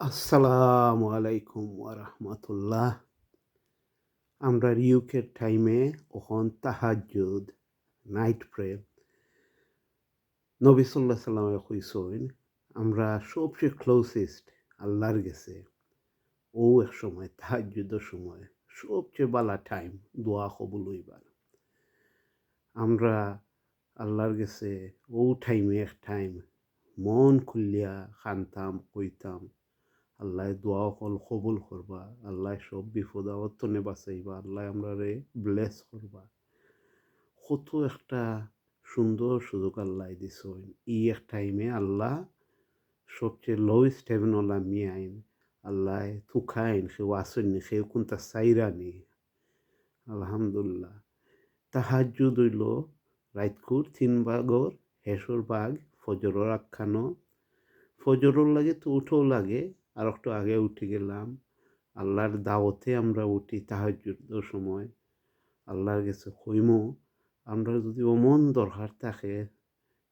আসসালামু আলাইকুম ওয়া রাহমাতুল্লাহ। আমরার ইউকের টাইমে ওখন তাহাজ্জুদ, নাইট প্রেয়ার। নবী সাল্লাল্লাহু সাল্লামে কইসইন আমরা সবচেয়ে ক্লোজেস্ট আল্লাহর গেছে ও এক সময় তাহাজ্জুদের সময় সবচেয়ে বালা টাইম দোয়া কবুল হইবার। আমরা আল্লাহর গেছে ও টাইমে এক টাইম মন খুলিয়া খানতাম কইতাম আল্লাহ দোয়া কল কবুল করবা, আল্লাহ সব বিপদ আপদ তনে বাঁচাইবা, আল্লাহ আমরারে ব্লেস করবা। কত একটা সুন্দর সুযোগ আল্লাহ দিছইন। ই এক টাইমে আল্লাহ সবচেয়ে লোয়েস্ট হেভেনও নামিয়ে আইন। আল্লাহ থুকাইন সেও আসেননি, সেও কোনটা সাইরানি। আলহামদুলিল্লাহ। তাহাজ্জুদ হইল রাইতকুর ৩ ভাগর হেসর ভাগ ফজরের আখ্যানো। ফজরের লাগে তো উঠেও লাগে, আর একটু আগে উঠে গেলাম। আল্লাহর দাওয়াতে আমরা উঠি তাহাজ্জুদের সময়। আল্লাহর কাছে কইমু আমরা যদি অমন দরকার থাকে,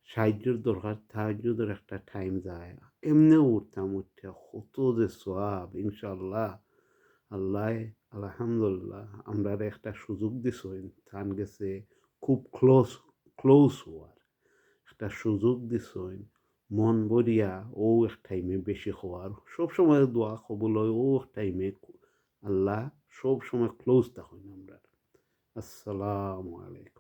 সাহায্যের দরকার, তাহাজ্জুদের একটা টাইম যায়। এমনিও উঠতাম, উঠিয়া কত যে সওয়াব ইনশাআল্লাহ। আল্লাহ আলহামদুলিল্লাহ আমরারে একটা সুযোগ দিছইন। তান গেছে খুব ক্লোজ হওয়ার একটা সুযোগ দিছইন। মন ভরিয়া ও এক টাইমে বেশি হওয়ার। সবসময় দোয়া কবুল হয় ও এক টাইমে। আল্লাহ সবসময় ক্লোজ থাকুন আমরা। আসসালামু আলাইকুম।